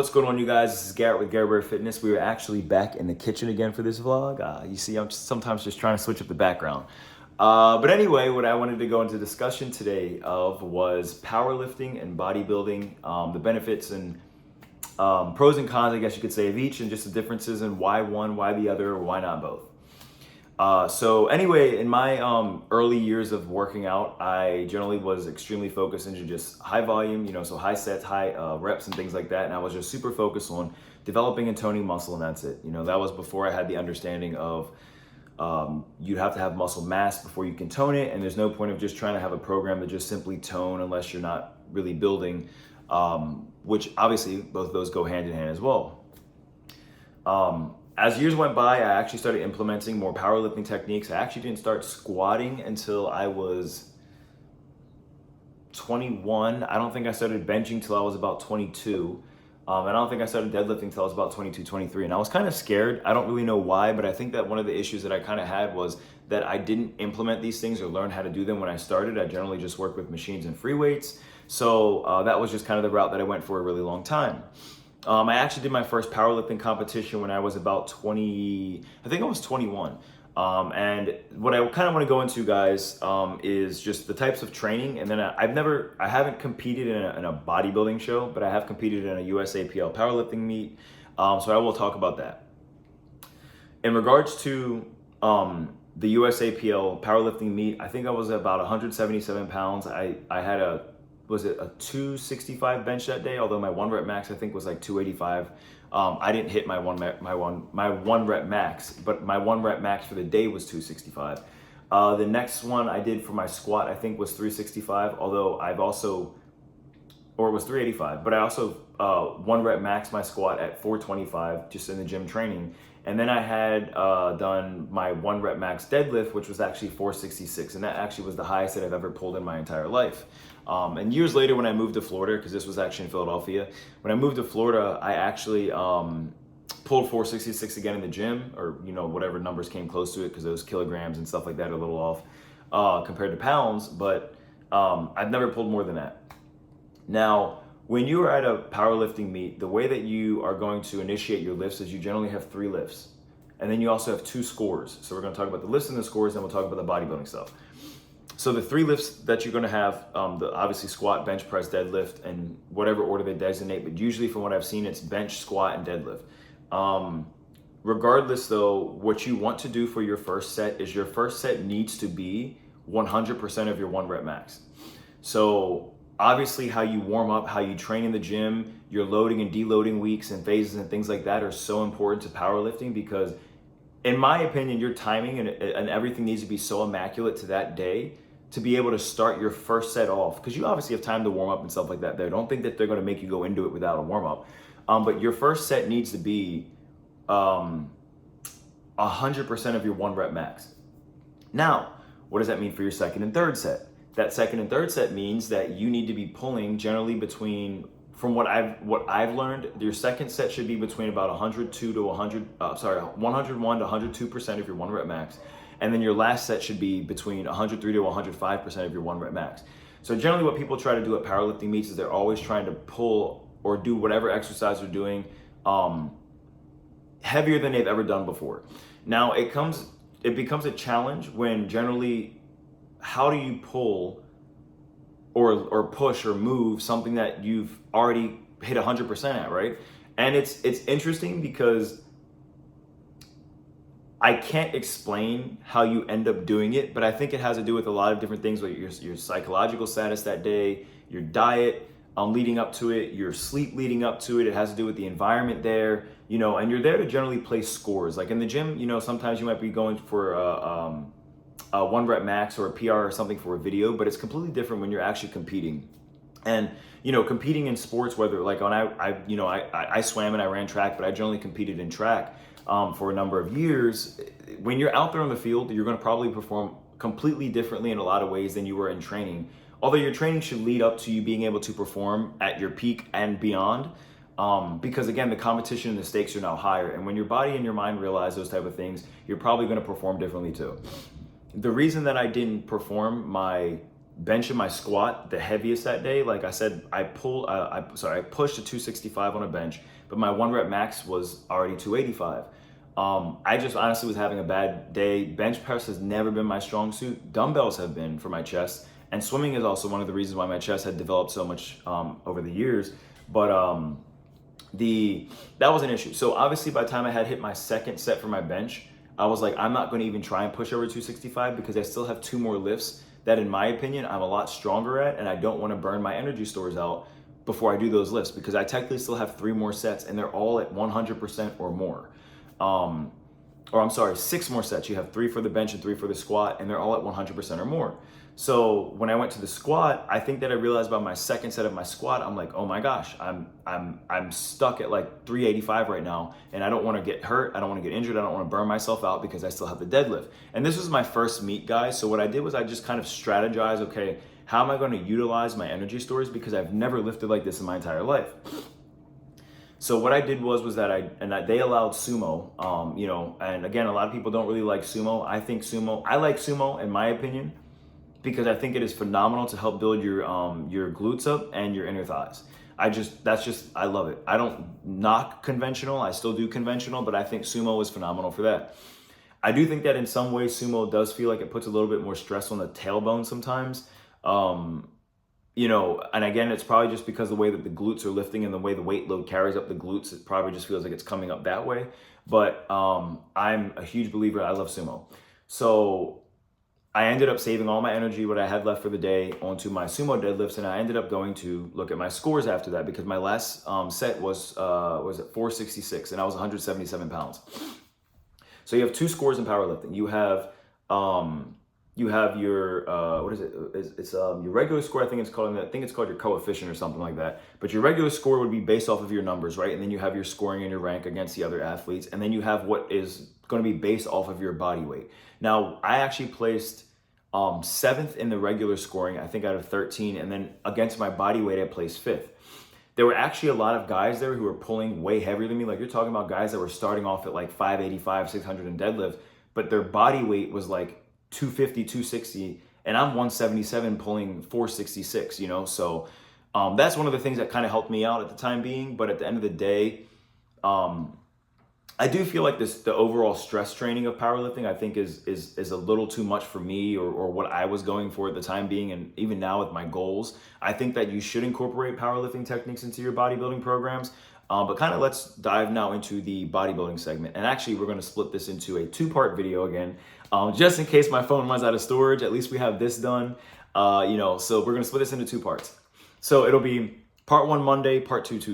What's going on, you guys? This is Garrett with Garbear Fitness. We are actually back in the kitchen again for this vlog. You see, I'm sometimes just trying to switch up the background. But anyway, what I wanted to go into discussion today of was powerlifting and bodybuilding, the benefits and pros and cons, I guess you could say, of each, and just the differences and why one, why the other, or why not both. So anyway, in my early years of working out, I generally was extremely focused into just high volume, so high sets, high reps and things like that. And I was just super focused on developing and toning muscle, and that's it. That was before I had the understanding of you'd have to have muscle mass before you can tone it. And there's no point of just trying to have a program to just simply tone unless you're not really building, which obviously both of those go hand in hand as well. As years went by, I actually started implementing more powerlifting techniques. I actually didn't start squatting until I was 21. I don't think I started benching till I was about 22. And I don't think I started deadlifting till I was about 22, 23. And I was kind of scared. I don't really know why, but I think that one of the issues that I kind of had was that I didn't implement these things or learn how to do them when I started. I generally just worked with machines and free weights. So that was just kind of the route that I went for a really long time. I actually did my first powerlifting competition when I was about 20, I think I was 21. And what I kind of want to go into, guys, is just the types of training. And then I haven't competed in a bodybuilding show, but I have competed in a USAPL powerlifting meet. So I will talk about that. In regards to the USAPL powerlifting meet, I think I was about 177 pounds. I had was it a 265 bench that day? Although my one rep max I think was like 285. I didn't hit my one rep max, but my one rep max for the day was 265. The next one I did for my squat I think was 365. Although it was 385. But I also one rep max my squat at 425 just in the gym training. And then I had done my one rep max deadlift, which was actually 466. And that actually was the highest that I've ever pulled in my entire life. And years later when I moved to Florida, because this was actually in Philadelphia, when I moved to Florida, I actually pulled 466 again in the gym, or whatever numbers came close to it, because those kilograms and stuff like that are a little off compared to pounds, but I've never pulled more than that. Now, when you are at a powerlifting meet, the way that you are going to initiate your lifts is you generally have 3 lifts. And then you also have 2 scores. So we're going to talk about the lifts and the scores, and we'll talk about the bodybuilding stuff. So the 3 lifts that you're going to have, obviously squat, bench press, deadlift, and whatever order they designate. But usually from what I've seen, it's bench, squat, and deadlift. Regardless though, what you want to do for your first set is your first set needs to be 100% of your one rep max. So obviously how you warm up, how you train in the gym, your loading and deloading weeks and phases and things like that are so important to powerlifting, because in my opinion, your timing and everything needs to be so immaculate to that day to be able to start your first set off, because you obviously have time to warm up and stuff like that there. Don't think that they're going to make you go into it without a warm up. But your first set needs to be 100% of your one rep max. Now, what does that mean for your second and third set? That second and third set means that you need to be pulling generally between, from what I've learned, your second set should be between about 101 to 102% of your one rep max. And then your last set should be between 103 to 105% of your one rep max. So generally what people try to do at powerlifting meets is they're always trying to pull or do whatever exercise they're doing heavier than they've ever done before. Now it becomes a challenge when generally, how do you pull or push or move something that you've already hit 100% at, right? And it's interesting because I can't explain how you end up doing it, but I think it has to do with a lot of different things, like your psychological status that day, your diet leading up to it, your sleep leading up to it. It has to do with the environment there, and you're there to generally place scores. Like in the gym, sometimes you might be going for a one rep max or a PR or something for a video, but it's completely different when you're actually competing. And competing in sports, whether like I swam and I ran track, but I generally competed in track for a number of years. When you're out there on the field, you're going to probably perform completely differently in a lot of ways than you were in training. Although your training should lead up to you being able to perform at your peak and beyond. Because again, the competition and the stakes are now higher. And when your body and your mind realize those type of things, you're probably going to perform differently too. The reason that I didn't perform my bench and my squat the heaviest that day. Like I said, I pushed a 265 on a bench, but my 1 rep max was already 285. I just honestly was having a bad day. Bench press has never been my strong suit. Dumbbells have been for my chest, and swimming is also one of the reasons why my chest had developed so much over the years. But that was an issue. So obviously by the time I had hit my second set for my bench, I was like, I'm not going to even try and push over 265 because I still have 2 more lifts that, in my opinion, I'm a lot stronger at, and I don't want to burn my energy stores out before I do those lifts, because I technically still have 3 more sets and they're all at 100% or more. Or I'm sorry, 6 more sets. You have 3 for the bench and 3 for the squat, and they're all at 100% or more. So when I went to the squat, I think that I realized about my second set of my squat, I'm like, oh my gosh, I'm stuck at like 385 right now, and I don't want to get hurt, I don't want to get injured, I don't want to burn myself out because I still have the deadlift. And this was my first meet, guys. So what I did was I just kind of strategized, okay, how am I going to utilize my energy stores, because I've never lifted like this in my entire life. So what I did was that they allowed sumo, and again, a lot of people don't really like sumo. I like sumo in my opinion, because I think it is phenomenal to help build your glutes up and your inner thighs. I love it. I don't knock conventional. I still do conventional, but I think sumo is phenomenal for that. I do think that in some ways sumo does feel like it puts a little bit more stress on the tailbone sometimes. And again, it's probably just because the way that the glutes are lifting and the way the weight load carries up the glutes, it probably just feels like it's coming up that way. But I'm a huge believer. I love sumo. So I ended up saving all my energy, what I had left for the day, onto my sumo deadlifts, and I ended up going to look at my scores after that, because my last set was at 466, and I was 177 pounds. So you have 2 scores in powerlifting. You have your what is it? It's your regular score. I think it's called your coefficient or something like that. But your regular score would be based off of your numbers, right? And then you have your scoring and your rank against the other athletes, and then you have what is going to be based off of your body weight. Now, I actually placed 7th in the regular scoring, I think out of 13, and then against my body weight, I placed 5th. There were actually a lot of guys there who were pulling way heavier than me. Like, you're talking about guys that were starting off at like 585, 600 in deadlift, but their body weight was like 250, 260, and I'm 177 pulling 466, So that's one of the things that kind of helped me out at the time being. But at the end of the day, I do feel like the overall stress training of powerlifting, I think is a little too much for me, or what I was going for at the time being, and even now with my goals. I think that you should incorporate powerlifting techniques into your bodybuilding programs. But kind of let's dive now into the bodybuilding segment. And actually, we're going to split this into a 2-part video again, just in case my phone runs out of storage. At least we have this done, So we're going to split this into 2 parts. So it'll be part 1 Monday, part 2 Tuesday.